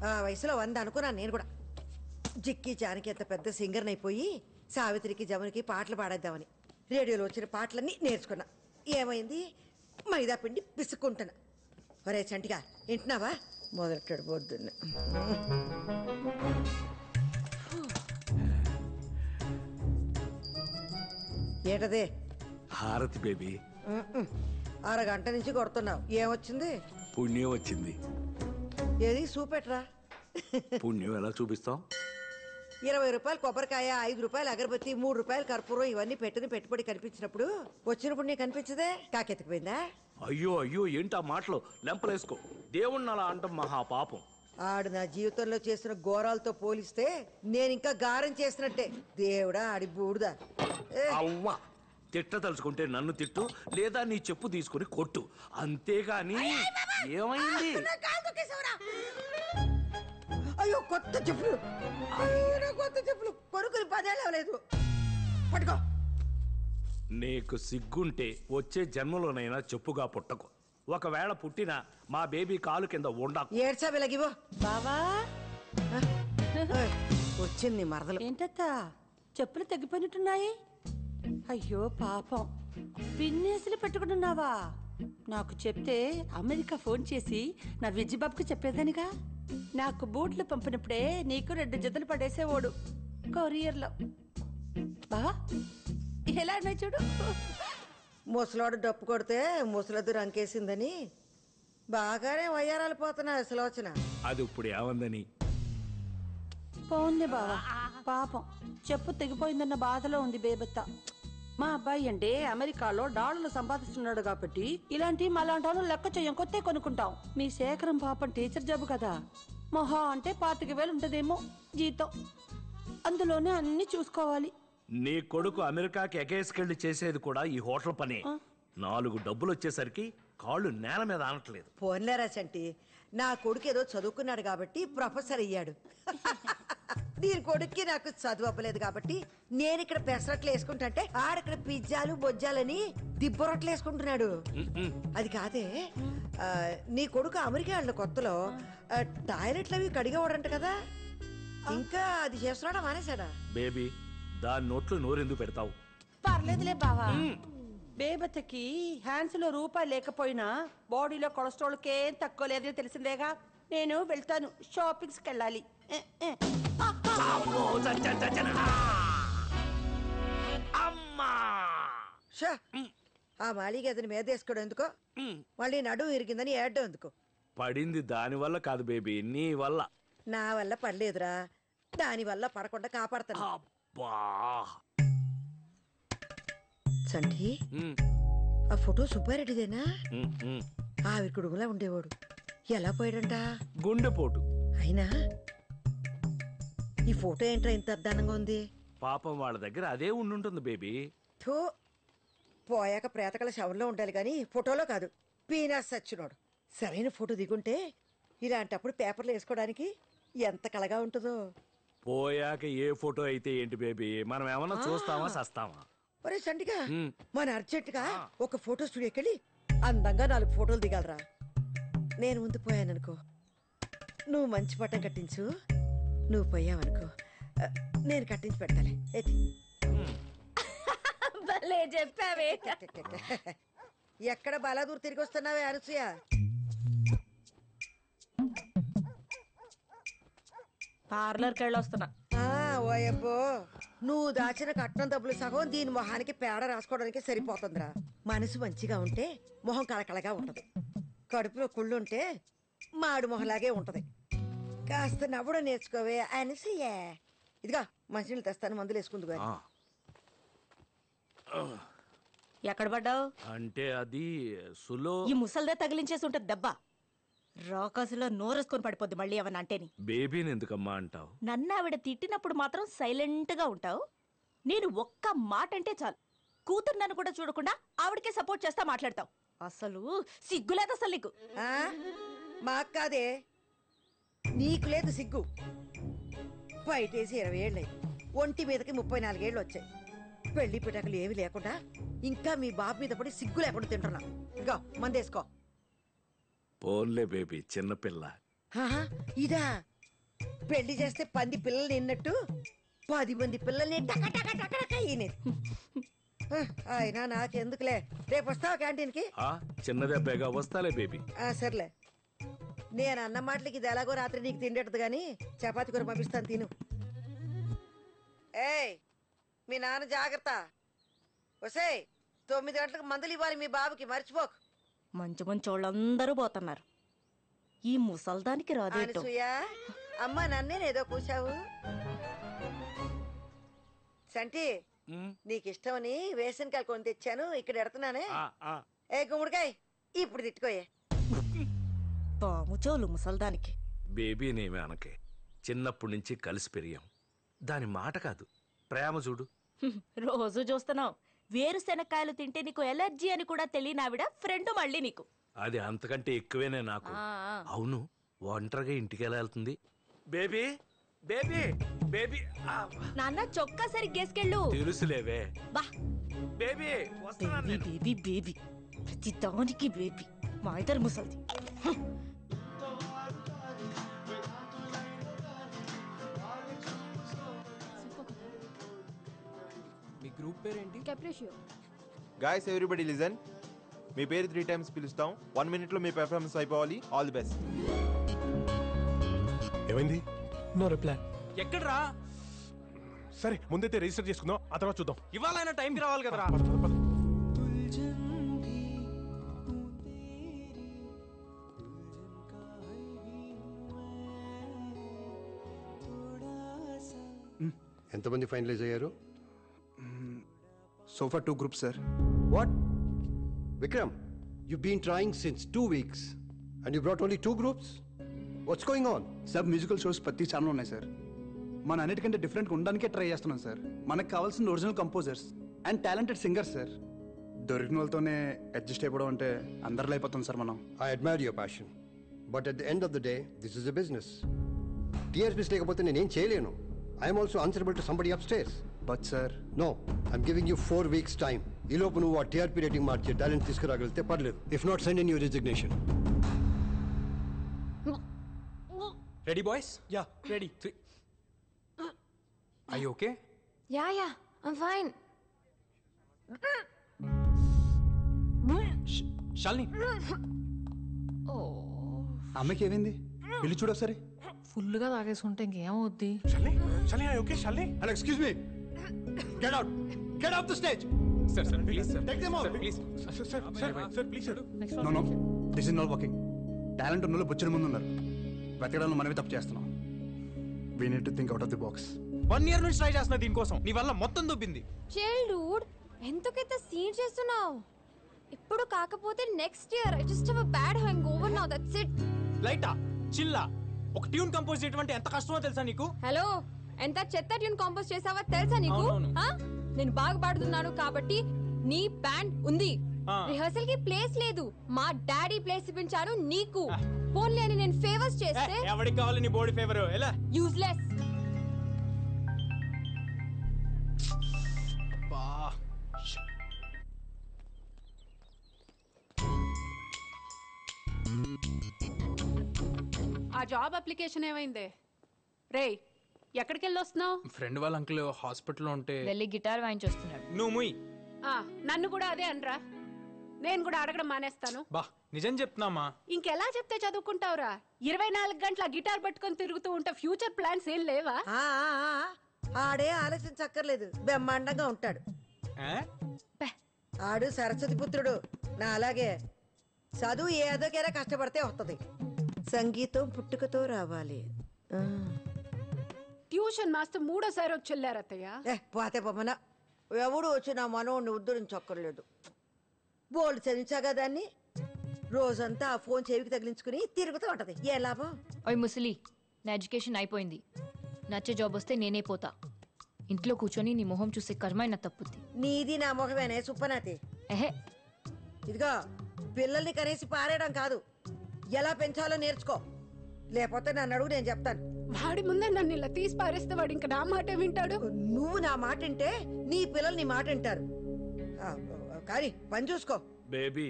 ఆ వయసులో 100 అనుకున్నాను నేను కూడా. జిక్కి జానకి ఎంత పెద్ద సింగర్ని అయిపోయి సావిత్రికి జమునికి పాటలు పాడేద్దామని రేడియోలో వచ్చిన పాటలన్నీ నేర్చుకున్నా. ఏమైంది, మైదా పిండి పిసుక్కుంటున్నా. ఒరే చంటిగా వింటున్నావా? మొదలెట్టాడు పొద్దున్న. ఏంటదే? హారతి బేబీ. అరగంట నుంచి కొడుతున్నావు, ఏమొచ్చింది? పుణ్యం వచ్చింది. ఏది చూపెట్రా. పుణ్యం ఎలా చూపిస్తాం? 20 రూపాయలు కొబ్బరికాయ, 5 రూపాయలు అగరబత్తి, 3 రూపాయలు కర్పూరం, ఇవన్నీ పెట్టిన పెట్టుబడి కనిపించినప్పుడు వచ్చిన పుణ్యం కనిపించదే? కాకెత్తిపోయిందా? అయ్యో అయ్యో, ఏంటా మాటలు? లెంపలేసుకో. దేవుణ్ణి అలా అంటాం మహాపాపం. ఆడు నా జీవితంలో చేసిన ఘోరాలతో పోలిస్తే నేను ఇంకా గారం చేసినట్టే. దేవుడా ఆడి బూడుదా. అవ్వా, తిట్ట తలుచుకుంటే నన్ను తిట్టు, లేదా నీ చెప్పు తీసుకుని కొట్టు, అంతేగాని. ఏమైంది? అయ్యో కొత్త చెప్పులు, కొత్త చెప్పులు కొనుక్కుని 10 ఏళ్ళు అవ్వలేదు. పట్టుకో. నీకు సిగ్గుంటే వచ్చే జన్మలోనైనా చెప్పుగా పుట్టకు. ఒకవేళ పుట్టినా మా బేబీ కాలు కింద ఉండకు. ఏడ్చా వెలగివో బావా. వచ్చింది మరదలు. ఏంటత్తా చెప్పులు తగ్గిపోయినట్టున్నాయి? అయ్యో పాపం, పిన్నేసులు పెట్టుకుంటున్నావా? నాకు చెప్తే అమెరికా ఫోన్ చేసి నా విజ్జిబాబుకి చెప్పేదానిగా. నాకు బూట్లు పంపినప్పుడే నీకు 2 జతలు పడేసేవాడు కొరియర్లో. బావా ఎలా అన్నాయి చూడు. ముసలాడు డప్పు కొడితే ముసలద్దు రంకేసిందని బాగానే వయ్యారాలు పోతున్నా సులోచన. అది ఇప్పుడు ఏమందని? పోంది బావా, పాపం చెప్పు తెగిపోయిందన్న బాధలో ఉంది బేబత్త. మా అబ్బాయి అంటే అమెరికాలో డాలర్లు సంపాదిస్తున్నాడు కాబట్టి ఇలాంటి మలాంటి వాళ్ళు లెక్క చెయ్యం, కొత్తే కొనుక్కుంటాం. మీ శేఖరం పాపం టీచర్ జాబ్ కదా, మొహా అంటే 25,000 ఉంటదేమో జీతం. అందులోనే అన్ని చూసుకోవాలి. నీ కొడుకు అమెరికాకి ఎగేసుకెళ్లి చేసేది కూడా ఈ హోటల్ పనే. 4 డబ్బులు వచ్చేసరికి కాళ్ళు నేల మీద ఆనట్లేదు. పోన్లేరా చంటి, నా కొడుకు ఏదో చదువుకున్నాడు కాబట్టి ప్రొఫెసర్ అయ్యాడు. దీని కొడుక్కి నాకు చదువు అవ్వలేదు కాబట్టి నేను ఇక్కడ పెసరట్లు వేసుకుంటే ఆడక్కడ పిజ్జాలు బొజ్జాలని దిబ్బరొట్లు వేసుకుంటున్నాడు. అది కాదే, నీ కొడుకు అమెరికా వెళ్ళిన కొత్తలో టాయిలెట్లు అవి కడిగేవాడంట కదా, ఇంకా అది చేస్తున్నాడా మానేశాడా? బేబీ, దాని నోట్లు నోరెందుకు పెడతావు? పర్లేదులే బావా. బేబతకి హ్యాండ్స్ లో రూపాయి లేకపోయినా బాడీలో కొలెస్ట్రాల్ కేం తక్కువ లేదని తెలిసిందేగా. నేను వెళ్తాను, షాపింగ్స్ కి వెళ్ళాలి. ఆ మాలిగ అతని మీద వేసుకోవడం ఎందుకో, మళ్ళీ నడుము ఇరిగిందని ఏడ్డం ఎందుకో? పడింది దాని వల్ల కాదు బేబీ, నీ వల్ల. నా వల్ల పడలేదురా, దాని వల్ల పడకుండా కాపాడతాను. సంటి, ఆ ఫోటో సుబ్బారెడ్డిదేనా? ఆవిడ కుడుములా ఉండేవాడు, ఎలా పోయాడంట? గుండెపోటు. అయినా ఈ ఫోటో ఏంట్రా ఇంత అద్దానంగా ఉంది? పాపం వాళ్ళ దగ్గర అదే ఉండుంటుంది బేబీ. థూ, పోయాక ప్రేతకల శవంలో ఉండాలి కానీ ఫోటోలో కాదు. పీనాస్ సచ్చినోడు. సరైన ఫోటో దిగుంటే ఇలాంటప్పుడు పేపర్లు వేసుకోవడానికి ఎంత కలగా ఉంటుందో. పోయాక ఏ ఫోటో అయితే ఏంటి బేబీ, మనం ఏమన్నా చూస్తామా సస్తామా? ఒరే సంటిగా, మన అర్జెంటుగా ఒక ఫోటో స్టూడియోకి వెళ్ళి అందంగా 4 ఫోటోలు దిగాలరా. నేను ముందు పోయాననుకో, నువ్వు మంచి పట్టం కట్టించు. నువ్వు పోయావనుకో, నేను కట్టించి పెట్టాలి. చెప్పావే. ఎక్కడ బలాదూరు తిరిగి వస్తున్నావే అనసూయ? పార్లర్కి వెళ్ళొస్తున్నా. ఓయబ్బో, నువ్వు దాచిన కట్నం డబ్బులు సగం దీని మొహానికి పేడ రాసుకోవడానికి సరిపోతుందిరా. మనసు మంచిగా ఉంటే మొహం కళకళగా ఉంటది, కడుపులో కుళ్ళుంటే మాడు మొహలాగే ఉంటది. కాస్త నవ్వడం నేర్చుకోవే అనసూయ. ఇదిగా మంచినీళ్ళు తెస్తాను, మందులు వేసుకుందు గాని. ఎక్కడ పడ్డావు? అంటే అది సులో. ఈ ముసల్దే తగిలించేసి ఉంటది దెబ్బ. రాకాసులో నోరేసుకొని పడిపోద్ది మళ్ళీ ఏమన్నా అంటేని. బేబీని ఎందుకమ్మా అంటావు? నన్ను ఆవిడ తిట్టినప్పుడు మాత్రం సైలెంట్ గా ఉంటావు. నేను ఒక్క మాట అంటే చాలు, కూతురు నన్ను కూడా చూడకుండా ఆవిడకే సపోర్ట్ చేస్తా మాట్లాడతావు. అసలు సిగ్గులేదు అసలు నీకు. మాకు కాదే, నీకు లేదు సిగ్గు. బయటేసి 20 ఏళ్ళయి, ఒంటి మీదకి 34 ఏళ్ళు వచ్చాయి. పెళ్లి పిటకలు ఏమి లేకుండా ఇంకా మీ బాబు మీద పడి సిగ్గు లేకుండా తింటున్నా. ఇగో మందేసుకో. పోన్లే బేబీ, చిన్నపిల్ల. ఇదా పెళ్లి చేస్తే 10 పిల్లలు నిన్నట్టు 10 మంది పిల్లల్ని టక టక టక టక ఈనేది. అయినా నాకెందుకులే, రేపు వస్తావా క్యాంటీన్కి? చిన్నదే బేగా వస్తాలే బేబీ. సర్లే, నేను అన్న మాటలకి ఇది ఎలాగో రాత్రి నీకు తిండేటది గాని చపాతి కూర పంపిస్తాను, తిను. ఏయ్, మీ నాన్న జాగ్రత్త. ఒసేయ్, 9 గంటలకు మందులు ఇవ్వాలి మీ బాబుకి, మర్చిపోకు. మంచి మంచి వాళ్ళందరూ పోతున్నారు, ఈ ముసల్దానికి రాదేటో. అనసూయ, అమ్మ నన్నేనేదో కూసావు. సంటి, నీకిష్టమని వేసనకాయలు కొని తెచ్చాను, ఇక్కడ ఎడుతున్నానే. ఏ గుమ్మడికాయ, ఇప్పుడు తిట్టుకోయే. పాము చోలు ముసల్దానికి. బేబీనేమి అనకే, చిన్నప్పటి నుంచి కలిసి పెరిగాం. దాని మాట కాదు, ప్రేమ చూడు. రోజు చూస్తున్నావు, వేరుశెనక్కాయలు తింటే నీకు ఎలర్జీ అని కూడా తెలియనావిడ ఫ్రెండ్ మళ్ళీ నీకు. అది అంతకంటే ఎక్కువేనే నాకు. అవును, ఒంటరిగా ఇంటికి ఎలా వెళ్తుంది? Baby baby baby. నాన్న చొక్కా సరిగ్గేసుకెళ్ళు. తెలుసులేవే. బా బేబీ వస్తున్నాను బేబీ నేను. బేబీ బేబీ, ప్రతి దానికి బేబీ. మా ఇద్దరు ముసల్ది. మీ గ్రూప్ పేరేంటి? కెప్రిషియో. Guys everybody listen. మీ పేరు 3 times పిలుస్తాం. 1 minute లో మీ పెర్ఫార్మెన్స్ అయిపోవాలి. All the best. ఏమైంది? No reply. ఎక్కడ్రా? సరే, ముందైతే రిజిస్టర్ చేసుకుందాం, ఆ తర్వాత చూద్దాం. ఇవాళైనా టైంకి రావాలి కదరా. పద, పద, పద. ఎంతమంది ఫైనలైజ్ అయ్యారు? So far 2 groups, sir. What? Vikram, you've been trying since 2 weeks and you brought only 2 groups? What's going on? Sub musical shows ప్రతి ఛానల్ ఉన్నాయి సార్. మన అన్నిటికంటే డిఫరెంట్గా ఉండడానికే ట్రై చేస్తున్నాం సార్. మనకు కావాల్సిన original composers and talented singers sir. దొరికిన వాళ్ళతోనే అడ్జస్ట్ అయిపోవడం అంటే అందరిలో అయిపోతుంది సార్ మనం. I admire your passion. But at the end of the day, this is a business. TRPs లేకపోతే నేనేం చేయలేను. I am also answerable to somebody upstairs. But sir, No, I'm giving you 4 weeks time. ఈ లోపు నువ్వు ఆ TRP rating మార్చి talent తీసుకురాగలిగితే పర్లేదు. If not, send in your resignation. Ready boys? Yeah ready. I okay? Yeah I'm fine. Shalini, అమ్మకి ఏమైంది? వెళ్ళి చూడు ఒకసారి. ఫుల్గా తాగేసుకుంటే ఇంకేమవుద్ది? Shalini, Shalini, are you okay, Shalini? Hello, excuse me. Get out. Get off the stage. Sir sir please sir. Take them out. Please. Sir, please, sir. No. This is not working. Talent ఉన్న వాళ్ళు బొచ్చిన ముందు ఉన్నారు. వెతకడంలో మనమే తప్పు చేస్తున్నాం. We need to think out of the box. 1 year నుంచి try చేస్తున్నా దీనికోసం. నీ వల్ల మొత్తం దొబ్బింది. చిల్ డూడ్, ఎందుకైతే సీన్ చేస్తున్నావు? ఇప్పుడు కాకపోతే next year. I just have a bad hangover now, that's it. లైటా చిల్లా ఒక ట్యూన్ కంపోజ్ చేయడం అంటే ఎంత కష్టమో తెలుసా నీకు? హలో, ఎంత చెత్త ట్యూన్ కంపోజ్ చేసావా తెలుసా నీకు? నేను బాగా పాడుతున్నాను కాబట్టి నీ బ్యాండ్ ఉంది. రిహర్సల్ కి ప్లేస్ లేదు, మా డాడీ ప్లేస్ ఇప్పించాను నీకు. ఫోన్ లేని నేను ఫేవర్స్ చేస్తే ఎవరికి కావాలి నీ బాడీ ఫేవర్? ఎలా యూజ్లెస్. ఆ జాబ్ అప్లికేషన్ ఏమైందే? రేయ్, ఎక్కడికి వెళ్ళొస్తున్నావు? ఫ్రెండ్ వాళ్ళ అంకుల్ హాస్పిటల్లో ఉంటే వెళ్ళి గిటార్ వాయించొస్తున్నాడు. నువ్వు ముయ్. నన్ను కూడా అదే అనరా, నేను కూడా అడగడం మానేస్తాను. బా నిజం చెప్తున్నామా? ఇంకెలా చెప్తే చదువుకుంటావురా? 24 గంటల గిటార్ పట్టుకొని తిరుగుతూ ఉంటే ఫ్యూచర్ ప్లాన్స్ ఏం లేవా? ఆడే ఆలోచించక్కర్లేదు, బ్రహ్మాండంగా ఉంటాడు. ఆడు సరస్వతి పుత్రుడు, నా అలాగే. చదువు ఏదోకైనా కష్టపడితే వస్తుంది. సంగీతం పుట్టుకతో రావాలి. ట్యూషన్ మాస్టర్ 3ఓసారి వచ్చి వెళ్ళారత్తయ్య. పోతే పొమ్మన ఎవడు వచ్చి నా మనోడిని ఉద్ధరించక్కర్లేదు. బోల్డ్ చదివించాగా దాన్ని. రోజంతా ఆ ఫోన్ చెవికి తగిలించుకుని తిరుగుతూ ఉంటది. ఏ లాభం? ఓయ్ ముసలి, నా ఎడ్యుకేషన్ అయిపోయింది. నచ్చే జాబ్ వస్తే నేనే పోతా. ఇంట్లో కూర్చొని నీ మొహం చూసే కర్మైనా తప్పుద్ది. నీది నా మొహమేనే సుప్పనాతి. ఎహే, ఇదిగో, పిల్లల్ని కనేసి పారేయడం కాదు, ఎలా పెంచాలో నేర్చుకో. లేకపోతే నన్ను అడుగు, నేను చెప్తాను. వాడి ముందే నన్ను ఇలా తీసి పారేస్తే వాడు ఇంకా నా మాట వింటాడు. నువ్వు నా మాట వింటే నీ పిల్లలు నీ మాట వింటారు. కానీ పని చూసుకో బేబీ.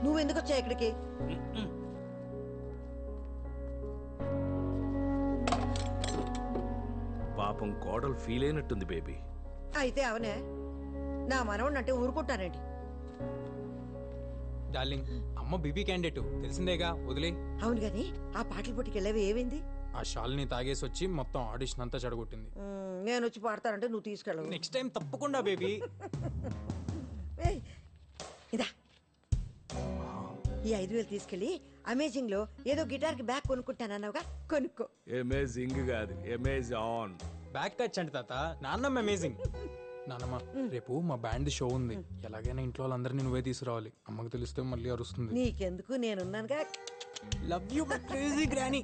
నువ్వెందుకు వచ్చా ఇక్కడికి? పాపం కోడలు ఫీల్ అయినట్టుంది బేబీ. అయితే అవునే, నా మనవణ్ణి అంటే ఊరుకుంటానండి. డార్లింగ్, అమ్మ బీబీ క్యాండిడేట్ తెలిసిందేగా, వదిలే. అవును గాని ఆ పాటల పోటీకి వెళ్ళేవి ఏమైంది? ఆ షాల్ని తాగేసి వచ్చి మొత్తం ఆడిషన్ అంతా చెడగొట్టింది. నేను వచ్చి పాడతానంటే నువ్వు తీసుకెళ్ళవు. నెక్స్ట్ టైం తప్పకుండా బేబీ. ఇదా ఈ 5,000 తీసుకెళ్ళి అమేజింగ్ లో ఏదో గిటార్ కి బ్యాగ్ కొనుక్కుంటానన్నావుగా, కొనుక్కో. అమేజింగ్ కాదు, అమేజాన్. బ్యాక్ టచ్ అంటే తాత, నాన్నమ్మ అమేజింగ్. నాన్నమ్మ, రేపు మా బ్యాండ్ షో ఉంది, ఎలాగైనా ఇంట్లో వాళ్ళందరినీ నువ్వే తీసుకురావాలి. అమ్మకి తెలిస్తే మళ్ళీ అరుస్తుంది. నీకెందుకు, నేనున్నానుగా. Love you crazy granny.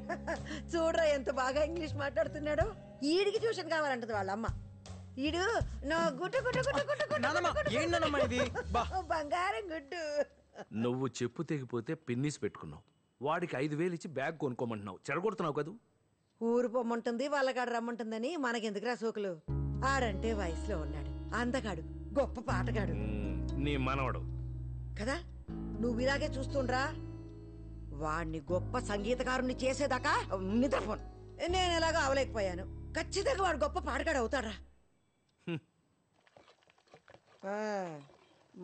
చూడరా ఎంత బాగా ఇంగ్లీష్ మాట్లాడుతున్నాడు. ఈడికి ట్యూషన్ కావాలంటది వాళ్ళ అమ్మ. ఈడు నా గుడ్డు గుడ్డు గుడ్డు గుడ్డు గుడ్డు బంగారం గుడ్డు. నువ్వు చెప్పు తెగిపోతే పిన్నిస్ పెట్టుకున్నావు, వాడికి 5,000 ఇచ్చి బ్యాగ్ కొనుక్కోమంటున్నావు. చెడగొడుతున్నావు కదూ. ఊరు పొమ్మంటుంది, వాళ్ళకాడ రమ్మంటుందని మనకెందుకురా సోకులు. ఆడంటే వయసులో ఉన్నాడు, అందగాడు, గొప్ప పాటగాడు నీ మనవడు కదా. నువ్వు ఇలాగే చూస్తుండ్రా, వాణ్ణి గొప్ప సంగీతకారుణ్ణి చేసేదాకా నిద్రపోను. నేను ఎలాగో అవలేకపోయాను. ఖచ్చితంగా వాడు గొప్ప పాటగాడు అవుతాడ్రా.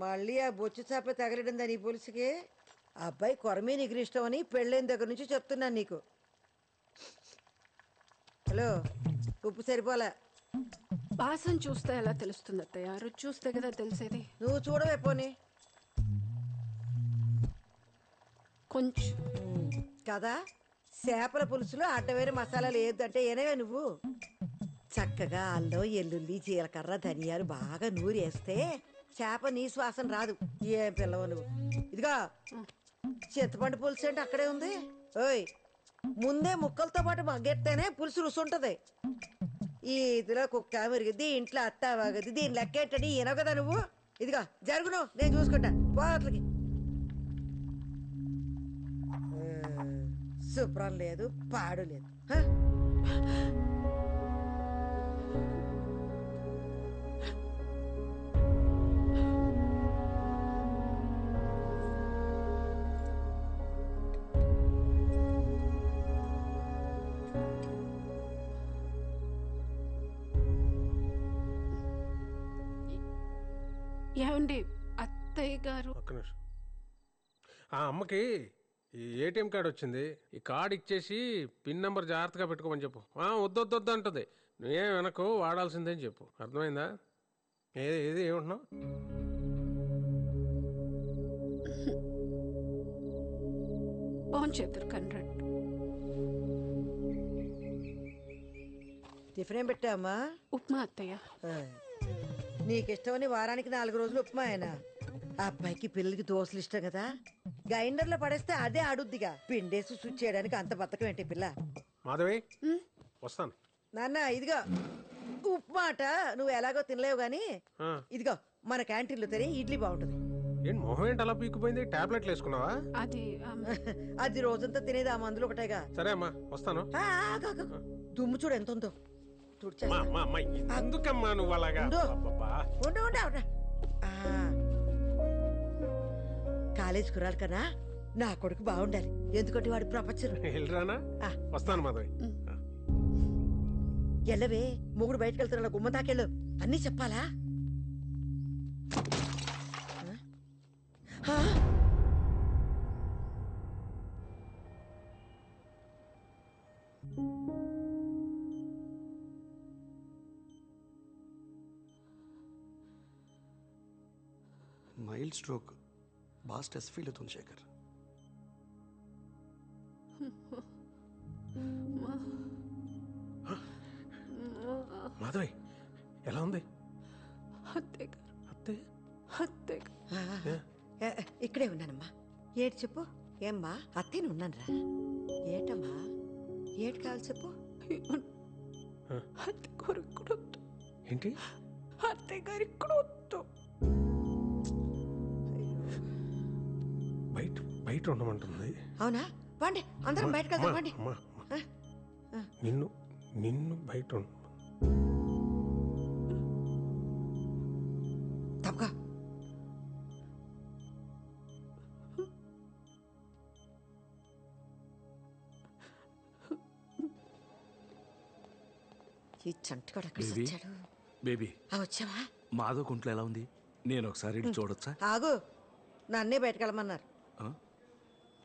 మళ్ళీ ఆ బొచ్చు చేప తగలడిందా నీ పులుసుకి? అబ్బాయి కొరమే నీకు ఇష్టం అని పెళ్ళైన దగ్గర నుంచి చెప్తున్నాను నీకు. హలో, ఉప్పు సరిపోలే. వాసన చూస్తే ఎలా తెలుస్తుంది అత్తయ్య? రుచి చూస్తే కదా తెలిసేది. నువ్వు చూడవే పోనీ. కొంచెం కదా, చేపల పులుసులో అడ్డమైన మసాలాలు ఏదంటే ఏనవే నువ్వు. చక్కగా అల్లం, ఎల్లుల్లి, జీలకర్ర, ధనియాలు బాగా నూరేస్తే చేప నీ శ్వాసన రాదు. ఏం పిల్లవు నువ్వు. ఇదిగా చింతపండు పులుసు అంటే అక్కడే ఉంది. ఓయ్, ముందే ముక్కలతో పాటు మగ్గెత్తేనే పులుసు రుసుంటది. ఈ ఇదిలో కుక్క మెరిగిద్ది, ఇంట్లో అత్త వాగద్ది, దీని లెక్కేంటని ఈనవు కదా నువ్వు. ఇదిగా జరుగును, నేను చూసుకుంటా. పోట్లకి శుభ్రం లేదు, పాడు లేదు. ఏమండి అత్తయ్య గారు? ఒక్క నిమిషం. ఆ అమ్మకి ఈ ఏటీఎం కార్డు వచ్చింది, ఈ కార్డు ఇచ్చేసి పిన్ నెంబర్ జాగ్రత్తగా పెట్టుకోమని చెప్పు. వద్దొద్దు అంటుంది. నువ్వేం వెనకు వాడాల్సిందేని చెప్పు. అర్థమైందా? ఏది ఏమంటున్నావు? చేతురు కన్రట్. టిఫిన్ ఏం పెట్టావమ్మా? ఉప్మా అత్తయ్య. నీకిష్టమని వారానికి 4 రోజులు ఉప్మా అయినా. ఆ అబ్బాయికి పిల్లలకి దోశలు ఇష్టం కదా, గ్రైండర్లో పడేస్తే అదే ఆడుద్దిగా. పిండేసి స్విచ్ చేయడానికి అంత బతకం ఏంటి పిల్ల? మాధవి, వస్తాను. నాన్న ఇదిగో ఉప్మా అట, నువ్వు ఎలాగో తినలేవు గాని ఇదిగో మన క్యాంటీన్లో తిని ఇడ్లీ బాగుంటుంది. ఏంటి మొహం ఏంటి అలా పీకిపోయింది? టాబ్లెట్లు వేసుకున్నావా? అది రోజంతా తినేది ఆ మందులు ఒకటేగా. సరే అమ్మా, వస్తాను. దుమ్ము చూడు ఎంత ఉందో. ఎందుకమ్మా నువ్వు అలాగా? కాలేజ్ కురాలి కన్నా నా కొడుకు బాగుండాలి, ఎందుకంటే వాడు ప్రపంచం. వెళ్ళరానా? వస్తాను మాధవి. ఎల్లవే, మొగుడు బయటకు వెళ్తున్నా గుమ్మ తాకెళ్ళు. అన్నీ చెప్పాలా? మైల్డ్ స్ట్రోక్, బాగా స్ట్రెస్ ఫీల్ అవుతుంది శేఖర్. మాధవి ఎలా ఉంది? ఇక్కడే ఉన్నానమ్మా. ఏటి చెప్పు. ఏమ్మా అత్తేను ఉన్నాను రా. ఏటమ్మా ఏటి కావాలి చెప్పు. ఏంటి? అత్తయ్య గారు ఇక్కడ వద్దు. బయట ఉండమంటుంది. అవునా? పండి అందరం బయటకు వెళ్దాం. పండి. నిన్ను బయట తప్పగా ఈ చంటిగాడు ఎక్కడ బేబీ వచ్చాడు? బేబీ వచ్చావా? మాధవ్ కుంట్లో ఎలా ఉంది? నేను ఒకసారి ఇటు చూడొచ్చా? ఆగు, నన్నే బయటకెళ్ళమన్నారు. ఆ?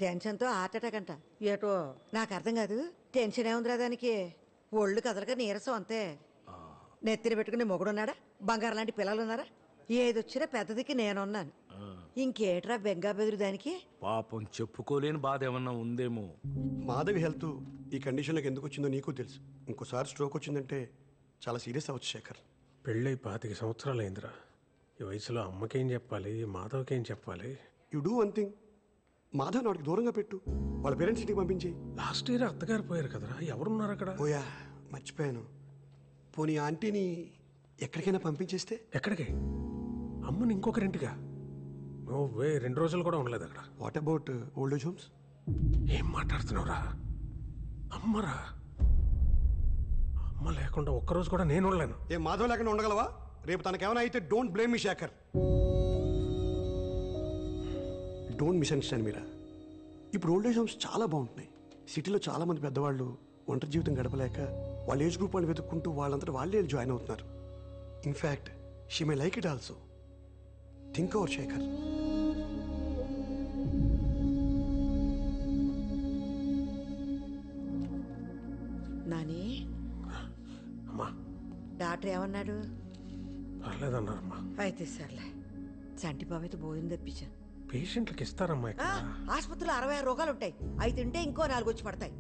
టెన్షన్తో హార్ట్ అటాక్ అంట. ఏటో నాకు అర్థం కాదు. టెన్షన్ ఏముందిరా దానికి? ఒళ్ళు కదలక నీరసం అంతే. నెత్తిన పెట్టుకుని మొగుడున్నాడా? బంగారం లాంటి పిల్లలు ఉన్నారా? ఏదొచ్చినా పెద్దదికి నేనున్నాను. ఇంకేట్రా బెంగా బెదురు దానికి? పాపం చెప్పుకోలేని బాధ ఏమన్నా ఉందేమో. మాధవి హెల్త్ ఈ కండిషన్లోకి ఎందుకు వచ్చిందో నీకు తెలుసు. ఇంకోసారి స్ట్రోక్ వచ్చిందంటే చాలా సీరియస్ అవ్వచ్చు శేఖర్. పెళ్ళై 25 సంవత్సరాలు అయిందిరా. ఈ వయసులో అమ్మకేం చెప్పాలి, మాధవ్కేం చెప్పాలి? You do one thing, Madhav నాటికి దూరంగా పెట్టు. వాళ్ళ పేరెంట్స్ ఇంటికి పంపించేయి. లాస్ట్ ఇయర్ అత్తగారు పోయారు కదరా, ఎవరున్నారు అక్కడ? ఓయా మర్చిపోయాను. పోనీ ఆంటీని ఎక్కడికైనా పంపించేస్తే? ఎక్కడికి? అమ్మని ఇంకొకరింటిగా? నువ్వే 2 రోజులు కూడా ఉండలేదు అక్కడ. What about old age homes? ఏం మాట్లాడుతున్నావురా? అమ్మరా, అమ్మ లేకుండా ఒక్కరోజు కూడా నేను ఉండలేను. ఏ మాధవ్ లేకుండా ఉండగలవా? రేపు తనకేమైనా అయితే don't blame me Shekhar. Don't misunderstand Meera. ఇప్పుడు ఓల్డ్ ఏజ్ హోమ్స్ చాలా బాగుంటున్నాయి. సిటీలో చాలా మంది పెద్దవాళ్ళు ఒంటరి జీవితం గడపలేక వాళ్ళ ఏజ్ గ్రూప్ వాళ్ళు వెతుక్కుంటూ వాళ్ళంతా వాళ్ళే జాయిన్ అవుతున్నారు. In fact she may like it also. Think over Shekhar. Nani, అమ్మా డాక్టర్ ఏమన్నాడు? పర్లేదన్నారమ్మా. అయితే సర్లే. చంటి బాబు అయితే భోజనం తెప్పించా. పేషెంట్లకు ఇస్తారమ్మా ఇక్కడ. ఆసుపత్రిలో 66 రోగాలు ఉంటాయి. అవి తింటే ఇంకో 4 వచ్చి పడతాయి.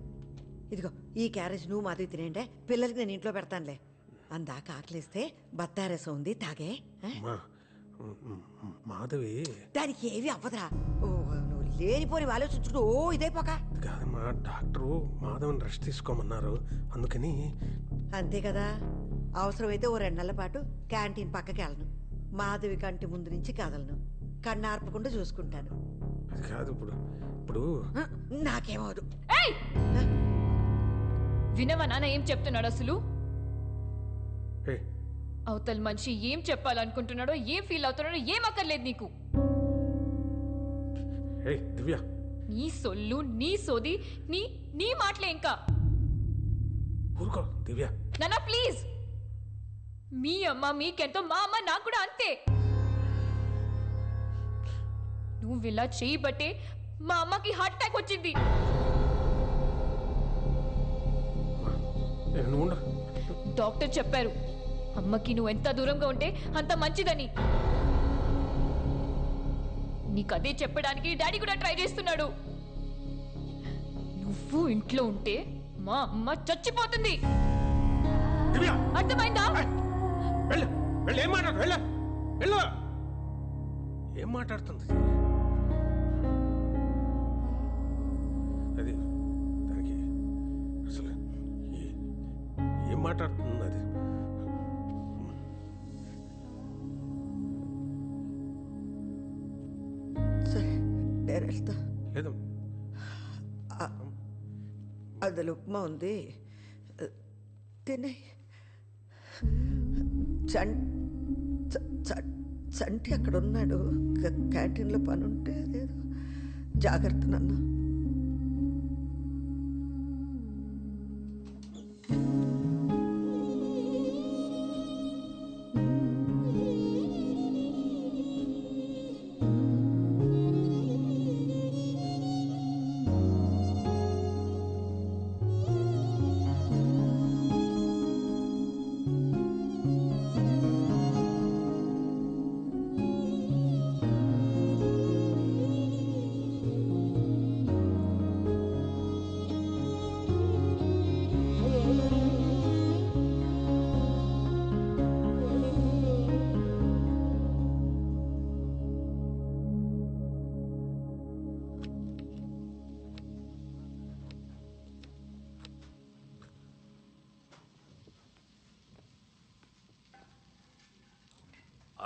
ఇదిగో ఈ క్యారేజ్ నువ్వు మాధవి తినేంటే పిల్లలకి నేను ఇంట్లో పెడతానులే. అందాక ఆకలిస్తే బత్తారసం ఉంది, తాగే. మాధవి దానికి ఏవి అవ్వదురా. నువ్వు లేనిపోని ఆలోచించుకుంటూ ఇదే పోక. కాదమ్మా, డాక్టరు మాధవని రెస్ట్ తీసుకోమన్నారు, అందుకని. అంతే కదా. అవసరమైతే ఓ 2 నెలల పాటు క్యాంటీన్ పక్కకి వెళ్ళను. మాధవి కంటి ముందు నుంచి కదలను. కన్నార్పకుండా చూసుకుంటాను. అది కాదు, ఇప్పుడు నాకేమవదు. వినవా నాన్న ఏం చెప్తున్నాడు అసలు? అవతల మనిషి ఏం చెప్పాలనుకుంటున్నాడో, ఏం ఫీల్ అవుతున్నాడో ఏం అక్కర్లేదు నీకు. దివ్య, నీ సొల్లు, నీ సోది, నీ మాటలే ఇంకా. ఊరుకో దివ్య. నాన్న ప్లీజ్. మీ అమ్మ మీకెంతో, మా అమ్మ నాకు కూడా అంతే. నువ్వు ఇలా చేయబట్టే మా అమ్మకి హార్ట్ అటాక్ వచ్చింది. డాక్టర్ చెప్పారు అమ్మకి నువ్వు ఎంత దూరంగా ఉంటే అంత మంచిదని. నీకు అదే చెప్పడానికి డాడీ కూడా ట్రై చేస్తున్నాడు. నువ్వు ఇంట్లో ఉంటే మా అమ్మ చచ్చిపోతుంది. అర్థమైందా? ఏం మాట్లాడుతుంది అది? దానికి అసలు ఏం మాట్లాడుతుంది అది? సరే నేను వెళ్తా. లేదు, అందులో ఉప్మా ఉంది, తినే. చంటి అక్కడ ఉన్నాడు, క్యాంటీన్లో పని ఉంటే అదేదో. జాగ్రత్త నన్ను.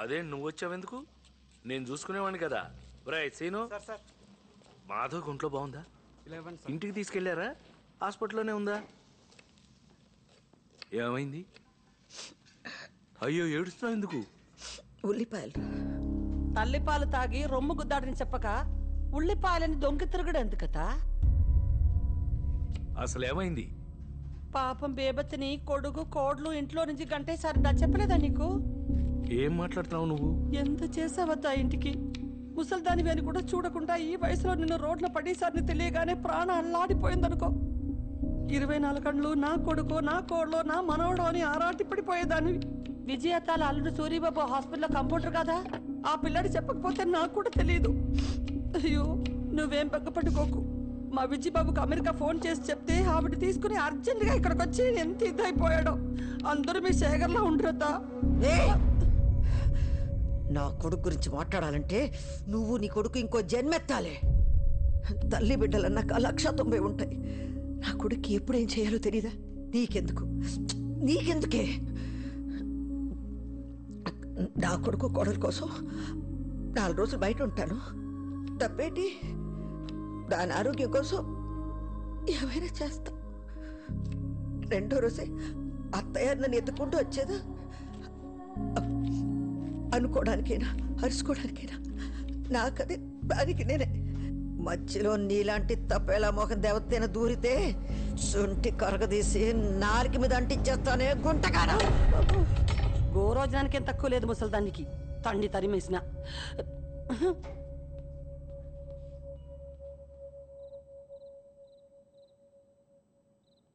అదే నువ్వు వచ్చావెందుకు? నేను చూసుకునేవాడిని కదా. సీను, మాధవ్ గుంట్లో బాగుందా? ఇంటికి తీసుకెళ్లారా? హాస్పిటల్లోనే ఉందా? ఏమైంది? అయ్యో ఏడుస్తున్నావు ఎందుకు? ఉల్లిపాయలు. తల్లిపాలు తాగి రొమ్ము గుద్దాడని చెప్పక ఉల్లిపాయలని దొంగి తిరగడు ఎందుకట? అసలు ఏమైంది? పాపం బేబత్తిని కొడుకు కోడ్లు ఇంట్లో నుంచి గంటేసారి చెప్పలేదా నీకు? ఏం మాట్లాడుతున్నావు నువ్వు? ఎంత చేసావద్దా ఇంటికి? ముసల్దానివి అని కూడా చూడకుండా ఈ వయసులో నిన్ను రోడ్ల పడేసారిని తెలియగానే ప్రాణం అల్లాడిపోయిందనుకో. 24 గంటలు నా కొడుకు, నా కోడ్లో, నా మనవడు అని ఆరాటి పడిపోయేదానివి. విజయతాల అల్లుడు సూరిబాబు హాస్పిటల్లో కంపౌండర్ కదా, ఆ పిల్లాడి చెప్పకపోతే నాకు కూడా తెలియదు. అయ్యో నువ్వేం బెగ్గపట్టుకోకు. మా విజయబాబుకు అమెరికా ఫోన్ చేసి చెప్తే ఆవిడ తీసుకుని అర్జెంటుగా ఇక్కడికి వచ్చి ఎంత ఇదైపోయాడో. అందరూ మీ శేఖర్లా ఉండరద్దా. నా కొడుకు గురించి మాట్లాడాలంటే నువ్వు నీ కొడుకు ఇంకో జన్మెత్తాలే. తల్లి బిడ్డలన్నాక 190 ఉంటాయి. నా కొడుకు ఎప్పుడేం చేయాలో తెలీదా? నీకెందుకే? నా కొడుకు కోడల కోసం 4 రోజులు బయట ఉంటాను తప్పేంటి? దాని ఆరోగ్యం కోసం ఏమైనా చేస్తా. 2వ రోజే అత్తయ్య నన్ను ఎత్తుకుంటూ వచ్చేదా? అనుకోవడానికైనా అరుచుకోవడానికైనా నాకదే, దానికి నేనే. మధ్యలో నీలాంటి తప్పేలా మోహన్ దేవతైన దూరితే శుంఠి కరగదీసి నాలుక మీద అంటించేస్తానే గుంటగానా. గోరోజనానికి ఏం తక్కువ లేదు ముసల్దానికి, తండ్రి తరిమేసిన.